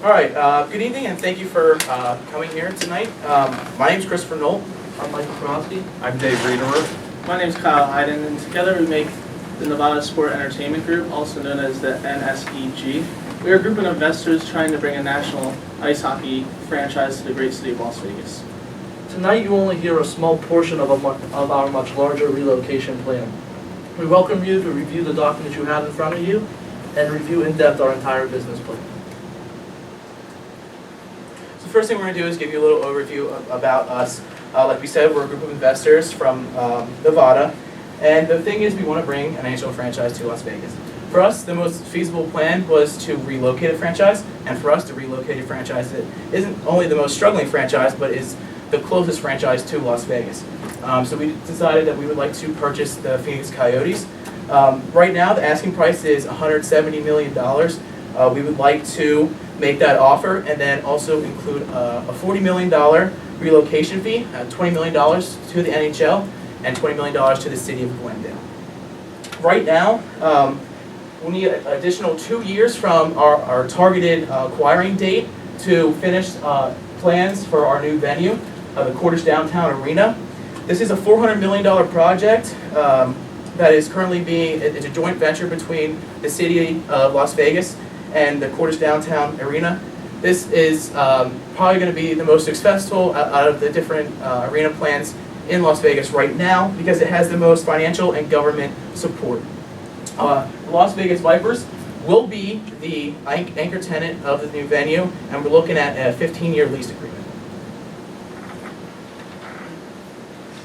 All right, good evening and thank you for coming here tonight. My name is Kristopher Nolt. I'm Michael Perhosky. I'm Dave Riederer. My name is Kyle Heiden, and together we make the Nevada Sport Entertainment Group, also known as the NSEG. We are a group of investors trying to bring a national ice hockey franchise to the great city of Las Vegas. Tonight you only hear a small portion of our much larger relocation plan. We welcome you to review the documents you have in front of you and review in depth our entire business plan. So the first thing we're going to do is give you a little overview about us. Like we said, we're a group of investors from Nevada, and the thing is we want to bring an NHL franchise to Las Vegas. For us, the most feasible plan was to relocate a franchise, and for us to relocate a franchise that isn't only the most struggling franchise, but is the closest franchise to Las Vegas. So we decided that we would like to purchase the Phoenix Coyotes. Right now, the asking price is $170 million. We would like to make that offer and then also include a $40 million relocation fee, $20 million to the NHL, and $20 million to the city of Glendale. Right now, we need an additional 2 years from our targeted acquiring date to finish plans for our new venue, the Cordish Downtown Arena. This is a $400 million project that is currently it's a joint venture between the city of Las Vegas and the Cordish Downtown Arena. This is probably going to be the most successful out of the different arena plans in Las Vegas right now because it has the most financial and government support. The Las Vegas Vipers will be the anchor tenant of the new venue, and we're looking at a 15-year lease agreement.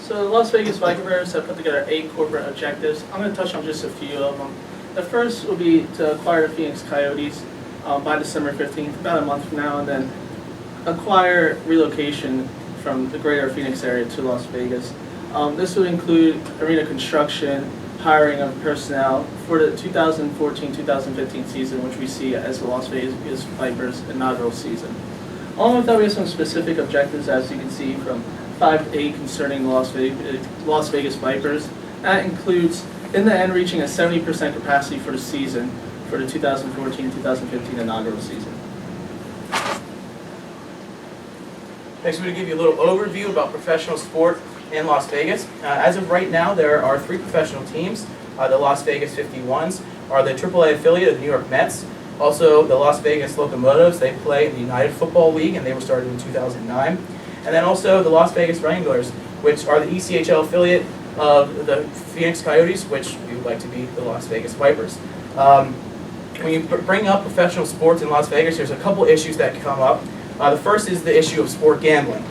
So the Las Vegas Vipers have put together 8 corporate objectives. I'm going to touch on just a few of them. The first will be to acquire the Phoenix Coyotes by December 15th, about a month from now, and then acquire relocation from the greater Phoenix area to Las Vegas. This would include arena construction, hiring of personnel for the 2014-2015 season, which we see as the Las Vegas Vipers' inaugural season. Along with that, we have some specific objectives, as you can see, from 5 to 8 concerning the Las Vegas Vipers. That includes, in the end, reaching a 70% capacity for the season for the 2014-2015 inaugural season. Next, we're going to give you a little overview about professional sport in Las Vegas. As of right now, there are 3 professional teams. The Las Vegas 51s are the AAA affiliate of the New York Mets. Also, the Las Vegas Locomotives, they play in the United Football League, and they were started in 2009. And then also the Las Vegas Wranglers, which are the ECHL affiliate of the Phoenix Coyotes, which we would like to be the Las Vegas Vipers. When you bring up professional sports in Las Vegas, there's a couple issues that come up. The first is the issue of sport gambling.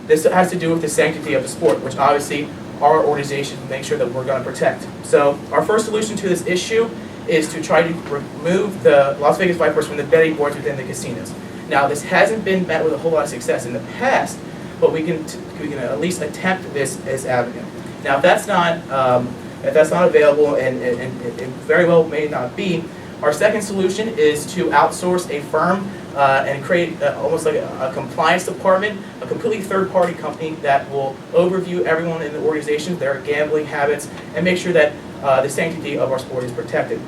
This has to do with the sanctity of the sport, which obviously our organization makes sure that we're going to protect. So our first solution to this issue is to try to remove the Las Vegas Vipers from the betting boards within the casinos. Now, this hasn't been met with a whole lot of success in the past, but we can at least attempt this as avenue. Now, if that's not available, and it very well may not be, our second solution is to outsource a firm and create almost like a compliance department, a completely third-party company that will overview everyone in the organization, their gambling habits, and make sure that the sanctity of our sport is protected.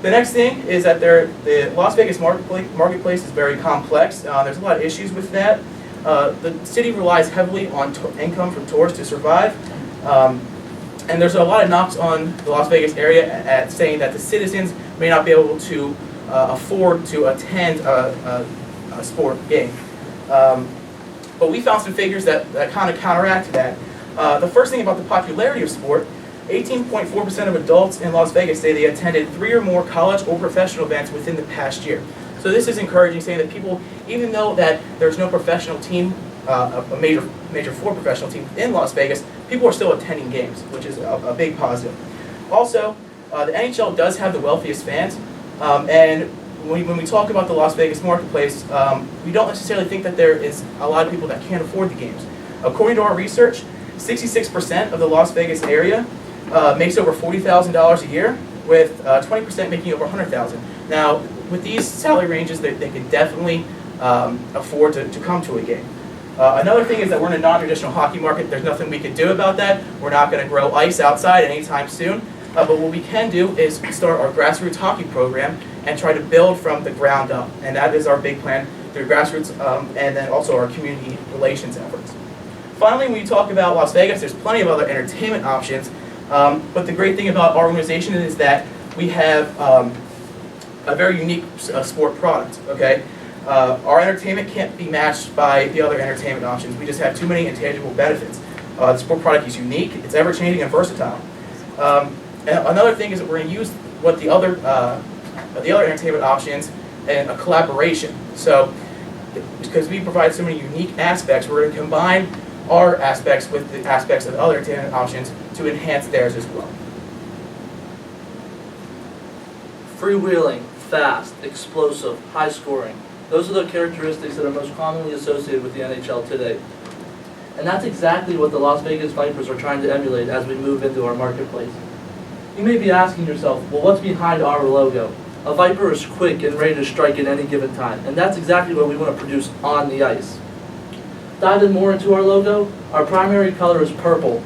The next thing is that the Las Vegas marketplace is very complex. There's a lot of issues with that. The city relies heavily on income from tourists to survive. And there's a lot of knocks on the Las Vegas area at saying that the citizens may not be able to afford to attend a sport game. But we found some figures that kind of counteract that. The first thing about the popularity of sport, 18.4% of adults in Las Vegas say they attended 3 or more college or professional events within the past year. So this is encouraging, saying that people, even though that there's no professional team, a major 4 professional team in Las Vegas, people are still attending games, which is a big positive. Also, the NHL does have the wealthiest fans, and when we talk about the Las Vegas marketplace, we don't necessarily think that there is a lot of people that can't afford the games. According to our research, 66% of the Las Vegas area makes over $40,000 a year, with 20% making over $100,000. Now, with these salary ranges, they can definitely afford to come to a game. Another thing is that we're in a non-traditional hockey market. There's nothing we can do about that. We're not going to grow ice outside anytime soon. But what we can do is start our grassroots hockey program and try to build from the ground up. And that is our big plan through grassroots and then also our community relations efforts. Finally, when we talk about Las Vegas, there's plenty of other entertainment options, but the great thing about our organization is that we have a very unique sport product, okay? Our entertainment can't be matched by the other entertainment options. We just have too many intangible benefits. The sport product is unique, it's ever-changing and versatile. And another thing is that we're going to use what the other entertainment options in a collaboration. So, because we provide so many unique aspects, we're going to combine our aspects with the aspects of other entertainment options to enhance theirs as well. Freewheeling, fast, explosive, high scoring. Those are the characteristics that are most commonly associated with the NHL today. And that's exactly what the Las Vegas Vipers are trying to emulate as we move into our marketplace. You may be asking yourself, well, what's behind our logo? A Viper is quick and ready to strike at any given time, and that's exactly what we want to produce on the ice. Diving more into our logo, our primary color is purple.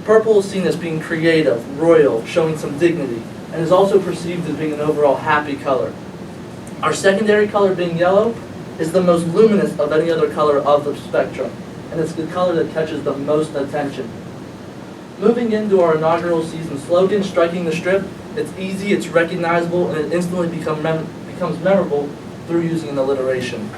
Purple is seen as being creative, royal, showing some dignity, and is also perceived as being an overall happy color. Our secondary color being yellow is the most luminous of any other color of the spectrum, and it's the color that catches the most attention. Moving into our inaugural season slogan, striking the strip, it's easy, it's recognizable, and it instantly becomes memorable through using an alliteration.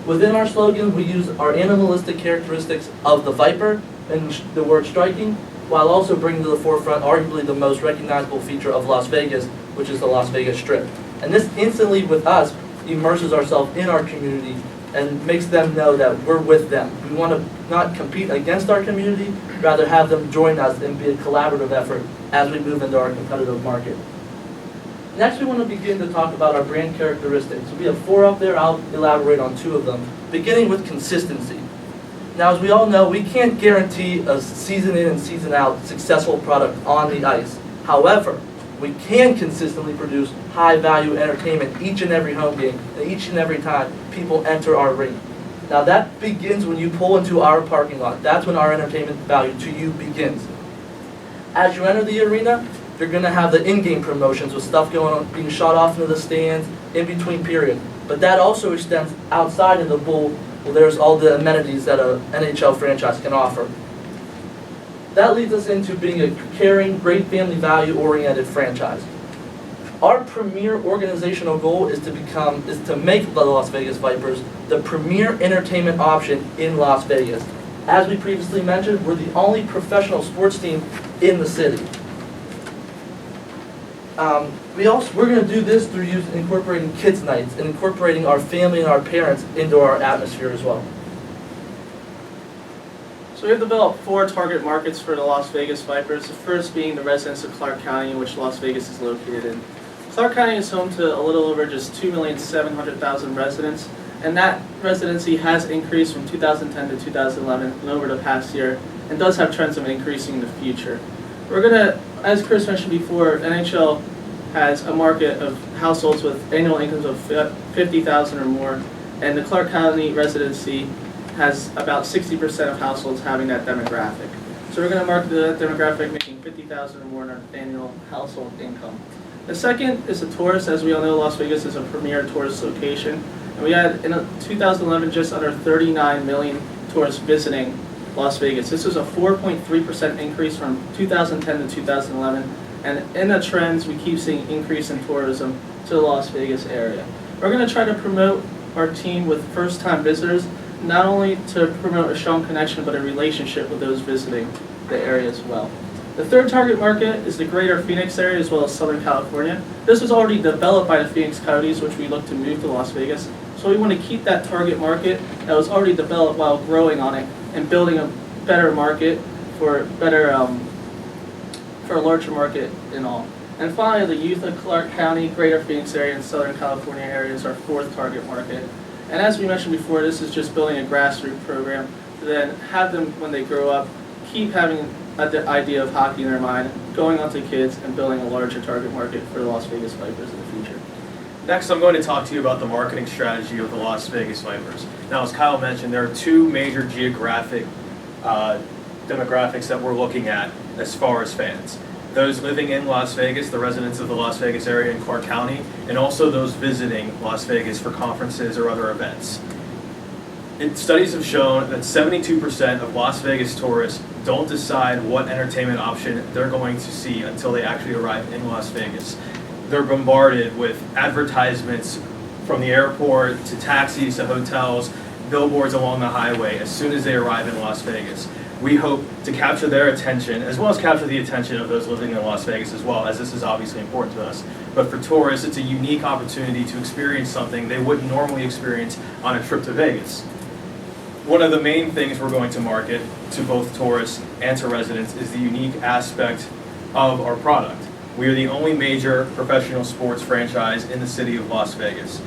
Within our slogan, we use our animalistic characteristics of the Viper and the word striking, while also bringing to the forefront arguably the most recognizable feature of Las Vegas, which is the Las Vegas Strip. And this instantly, with us, immerses ourselves in our community and makes them know that we're with them. We want to not compete against our community, rather have them join us and be a collaborative effort as we move into our competitive market. Next, we want to begin to talk about our brand characteristics. We have 4 up there. I'll elaborate on 2 of them, beginning with consistency. Now, as we all know, we can't guarantee a season in and season out successful product on the ice. However, we can consistently produce high-value entertainment each and every home game, and each and every time people enter our rink. Now, that begins when you pull into our parking lot. That's when our entertainment value to you begins. As you enter the arena, you're going to have the in-game promotions with stuff going on, being shot off into the stands in between period. But that also extends outside of the bowl, where there's all the amenities that an NHL franchise can offer. That leads us into being a caring, great family value-oriented franchise. Our premier organizational goal is to make the Las Vegas Vipers the premier entertainment option in Las Vegas. As we previously mentioned, we're the only professional sports team in the city. We're going to do this through incorporating kids' nights and incorporating our family and our parents into our atmosphere as well. So we've developed 4 target markets for the Las Vegas Vipers, the first being the residents of Clark County, in which Las Vegas is located in. Clark County is home to a little over just 2,700,000 residents, and that residency has increased from 2010 to 2011 and over the past year, and does have trends of increasing in the future. We're going to, as Chris mentioned before, NHL has a market of households with annual incomes of $50,000 or more, and the Clark County residency has about 60% of households having that demographic. So we're going to market the demographic making $50,000 or more in our annual household income. The second is the tourists. As we all know, Las Vegas is a premier tourist location. And we had, in 2011, just under 39 million tourists visiting Las Vegas. This is a 4.3% increase from 2010 to 2011. And in the trends, we keep seeing increase in tourism to the Las Vegas area. We're going to try to promote our team with first-time visitors, not only to promote a strong connection, but a relationship with those visiting the area as well. The third target market is the greater Phoenix area as well as Southern California. This was already developed by the Phoenix Coyotes, which we look to move to Las Vegas. So we want to keep that target market that was already developed while growing on it and building a better market for a larger market in all. And finally, the youth of Clark County, greater Phoenix area, and Southern California area is our 4th target market. And as we mentioned before, this is just building a grassroots program to then have them, when they grow up, keep having the idea of hockey in their mind, going on to kids, and building a larger target market for the Las Vegas Vipers in the future. Next, I'm going to talk to you about the marketing strategy of the Las Vegas Vipers. Now, as Kyle mentioned, there are 2 major geographic demographics that we're looking at as far as fans. those living in Las Vegas, the residents of the Las Vegas area and Clark County, and also those visiting Las Vegas for conferences or other events. Studies have shown that 72% of Las Vegas tourists don't decide what entertainment option they're going to see until they actually arrive in Las Vegas. They're bombarded with advertisements from the airport to taxis to hotels, billboards along the highway as soon as they arrive in Las Vegas. We hope to capture their attention as well as capture the attention of those living in Las Vegas as well, as this is obviously important to us. But for tourists, it's a unique opportunity to experience something they wouldn't normally experience on a trip to Vegas. One of the main things we're going to market to both tourists and to residents is the unique aspect of our product. We are the only major professional sports franchise in the city of Las Vegas.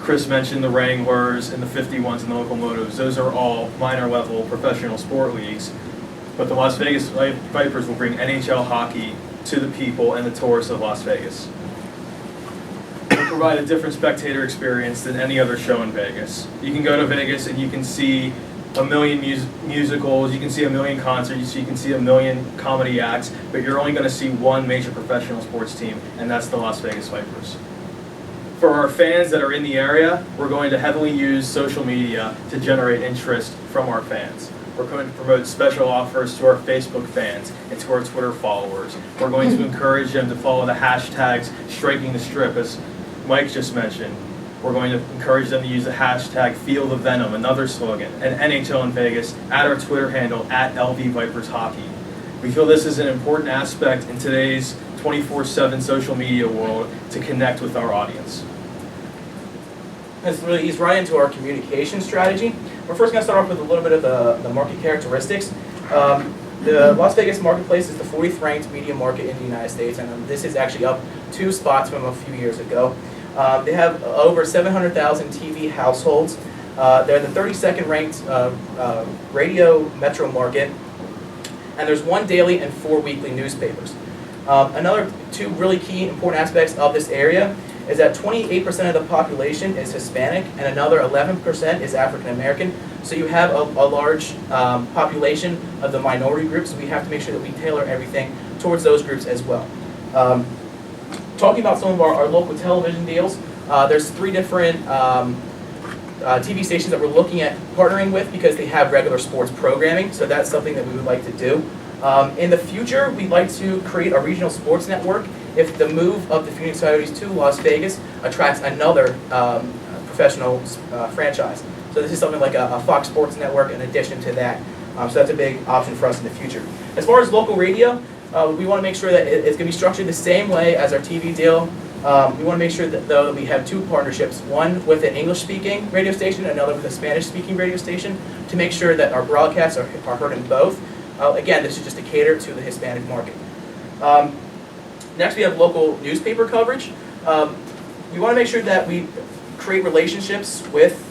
Chris mentioned the Wranglers and the 51s and the Locomotives. Those are all minor level professional sport leagues. But the Las Vegas Vipers will bring NHL hockey to the people and the tourists of Las Vegas. We'll provide a different spectator experience than any other show in Vegas. You can go to Vegas and you can see a million musicals, you can see a million concerts, you can see a million comedy acts, but you're only going to see one major professional sports team, and that's the Las Vegas Vipers. For our fans that are in the area, we're going to heavily use social media to generate interest from our fans. We're going to promote special offers to our Facebook fans and to our Twitter followers. We're going to encourage them to follow the hashtags Striking the Strip, as Mike just mentioned. We're going to encourage them to use the hashtag Feel the Venom, another slogan, and NHL in Vegas at our Twitter handle at LV Vipers Hockey. We feel this is an important aspect in today's 24/7 social media world to connect with our audience. This really ease right into our communication strategy. We're first going to start off with a little bit of the market characteristics. The Las Vegas marketplace is the 40th ranked media market in the United States, and this is actually up 2 spots from a few years ago. They have over 700,000 TV households. They're the 32nd ranked radio metro market, and there's 1 daily and 4 weekly newspapers. Another 2 really key important aspects of this area is that 28% of the population is Hispanic and another 11% is African American. So you have a large population of the minority groups. So we have to make sure that we tailor everything towards those groups as well. Talking about some of our local television deals, there's 3 different TV stations that we're looking at partnering with because they have regular sports programming. So that's something that we would like to do. In the future, we'd like to create a regional sports network if the move of the Phoenix Coyotes to Las Vegas attracts another professional franchise. So this is something like a Fox Sports Network in addition to that. So that's a big option for us in the future. As far as local radio, we want to make sure that it's going to be structured the same way as our TV deal. We want to make sure that, though, that we have 2 partnerships, one with an English-speaking radio station, another with a Spanish-speaking radio station, to make sure that our broadcasts are heard in both. Again, this is just to cater to the Hispanic market. Next, we have local newspaper coverage. We want to make sure that we create relationships with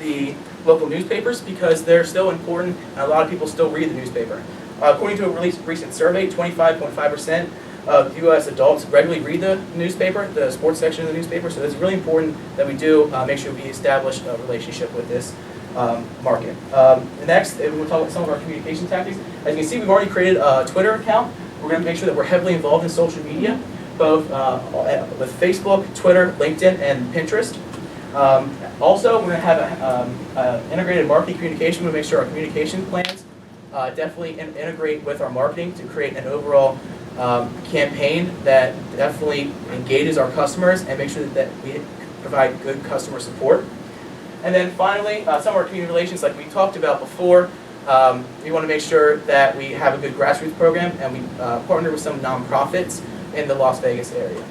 the local newspapers because they're still important and a lot of people still read the newspaper. According to a recent survey, 25.5% of U.S. adults regularly read the newspaper, the sports section of the newspaper, so it's really important that we do make sure we establish a relationship with this market. Next, we'll talk about some of our communication tactics. As you can see, we've already created a Twitter account. We're going to make sure that we're heavily involved in social media, both with Facebook, Twitter, LinkedIn, and Pinterest. Also, we're going to have an integrated marketing communication. We're going to make sure our communication plans definitely integrate with our marketing to create an overall campaign that definitely engages our customers and make sure that we provide good customer support. And then finally, some of our community relations, like we talked about before, we want to make sure that we have a good grassroots program and we partner with some nonprofits in the Las Vegas area.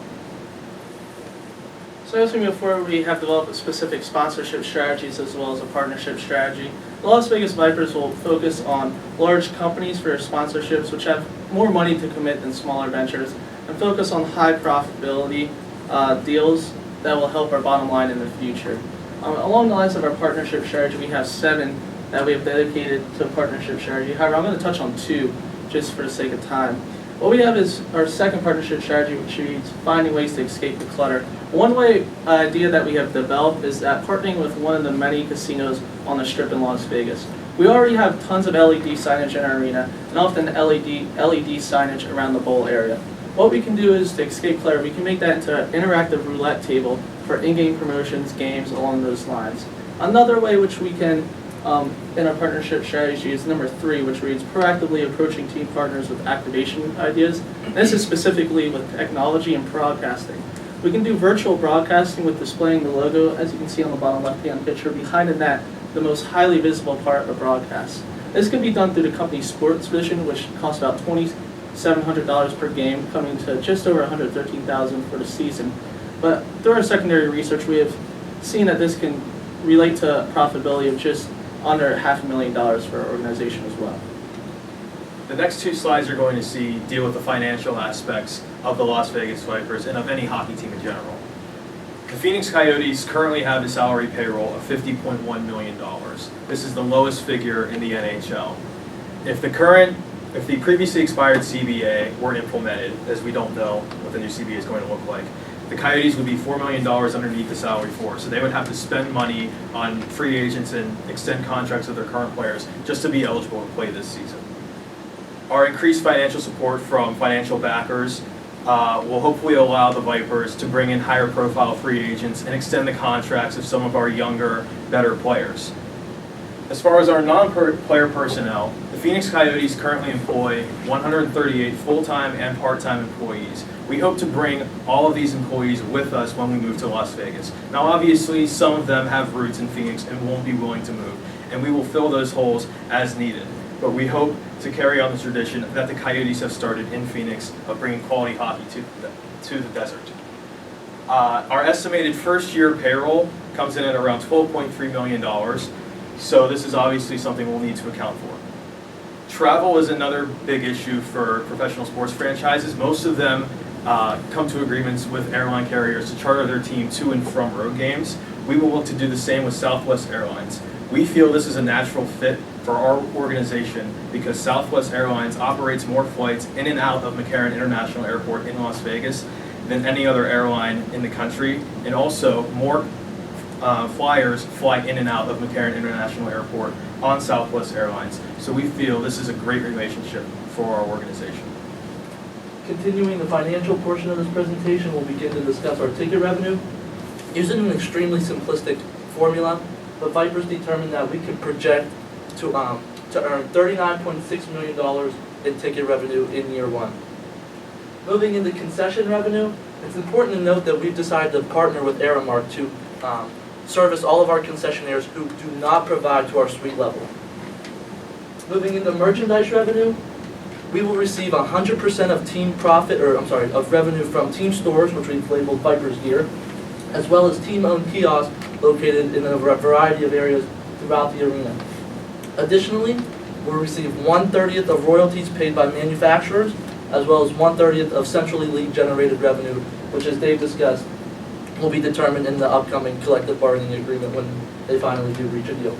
So as we move forward, we have developed specific sponsorship strategies as well as a partnership strategy. The Las Vegas Vipers will focus on large companies for sponsorships which have more money to commit than smaller ventures and focus on high profitability deals that will help our bottom line in the future. Along the lines of our partnership strategy, we have 7 that we have dedicated to partnership strategy. However, I'm going to touch on 2 just for the sake of time. What we have is our second partnership strategy, which reads finding ways to escape the clutter. One idea that we have developed is that partnering with one of the many casinos on the Strip in Las Vegas. We already have tons of LED signage in our arena, and often LED signage around the bowl area. What we can do is, to escape clutter, we can make that into an interactive roulette table for in-game promotions, games, along those lines. Another way which we can, in our partnership strategy, is number 3, which reads proactively approaching team partners with activation ideas. And this is specifically with technology and broadcasting. We can do virtual broadcasting with displaying the logo, as you can see on the bottom left-hand picture, behind the net, the most highly visible part of the broadcast. This can be done through the company's sports vision, which costs about $2,700 per game, coming to just over $113,000 for the season. But through our secondary research, we have seen that this can relate to profitability of just under $500,000 for our organization as well. The next 2 slides you're going to see deal with the financial aspects of the Las Vegas Vipers and of any hockey team in general. The Phoenix Coyotes currently have a salary payroll of $50.1 million. This is the lowest figure in the NHL. If the previously expired CBA were implemented, as we don't know what the new CBA is going to look like, the Coyotes would be $4 million underneath the salary floor. So they would have to spend money on free agents and extend contracts with their current players just to be eligible to play this season. Our increased financial support from financial backers will hopefully allow the Vipers to bring in higher profile free agents and extend the contracts of some of our younger, better players. As far as our non-player personnel, the Phoenix Coyotes currently employ 138 full-time and part-time employees. We hope to bring all of these employees with us when we move to Las Vegas. Now obviously some of them have roots in Phoenix and won't be willing to move, and we will fill those holes as needed. But we hope to carry on the tradition that the Coyotes have started in Phoenix of bringing quality hockey to the desert. Our estimated first year payroll comes in at around $12.3 million, so this is obviously something we'll need to account for. Travel is another big issue for professional sports franchises. Most of them come to agreements with airline carriers to charter their team to and from road games. We will look to do the same with Southwest Airlines. We feel this is a natural fit for our organization because Southwest Airlines operates more flights in and out of McCarran International Airport in Las Vegas than any other airline in the country, and also more flyers fly in and out of McCarran International Airport on Southwest Airlines. So we feel this is a great relationship for our organization. Continuing the financial portion of this presentation, we'll begin to discuss our ticket revenue. Using an extremely simplistic formula, the Vipers determined that we could project to earn $39.6 million in ticket revenue in year 1. Moving into concession revenue, it's important to note that we've decided to partner with Aramark to service all of our concessionaires who do not provide to our suite level. Moving into merchandise revenue, we will receive 100% of team profit, of revenue from team stores, which we've labeled Vipers Gear, as well as team-owned kiosks located in a variety of areas throughout the arena. Additionally, we'll receive 1/30 of royalties paid by manufacturers, as well as 1/30 of centrally league-generated revenue, which, as Dave discussed, will be determined in the upcoming collective bargaining agreement when they finally do reach a deal.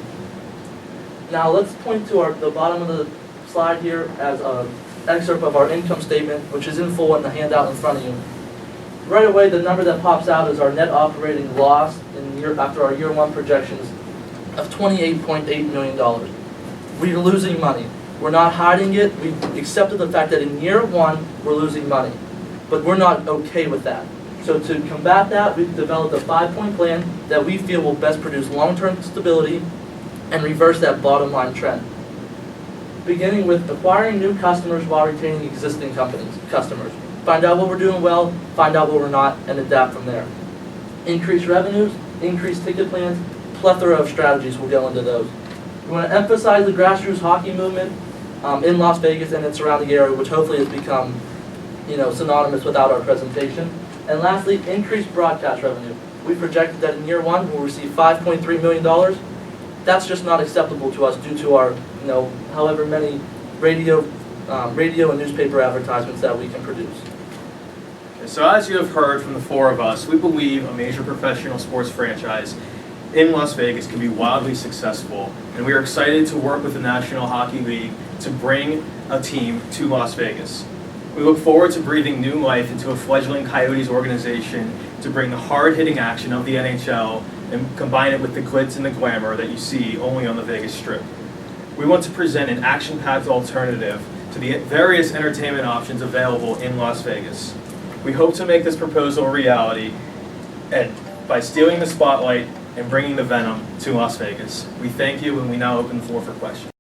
Now let's point to the bottom of the slide here as an excerpt of our income statement, which is in full in the handout in front of you. Right away, the number that pops out is our net operating loss after our year 1 projections of $28.8 million. We're losing money. We're not hiding it. We accepted the fact that in year 1, we're losing money. But we're not okay with that. So to combat that, we've developed a 5-point plan that we feel will best produce long-term stability and reverse that bottom line trend. Beginning with acquiring new customers while retaining existing customers. Find out what we're doing well, find out what we're not, and adapt from there. Increase revenues, increase ticket plans, plethora of strategies, we'll go into those. We want to emphasize the grassroots hockey movement in Las Vegas and its surrounding area, which hopefully has become synonymous without our presentation. And lastly, increase broadcast revenue. We projected that in year 1 we'll receive $5.3 million. That's just not acceptable to us due to our, however many radio and newspaper advertisements that we can produce. So as you have heard from the 4 of us, we believe a major professional sports franchise in Las Vegas can be wildly successful, and we are excited to work with the National Hockey League to bring a team to Las Vegas. We look forward to breathing new life into a fledgling Coyotes organization to bring the hard-hitting action of the NHL and combine it with the glitz and the glamour that you see only on the Vegas Strip. We want to present an action-packed alternative to the various entertainment options available in Las Vegas. We hope to make this proposal a reality and by stealing the spotlight and bringing the venom to Las Vegas. We thank you, and we now open the floor for questions.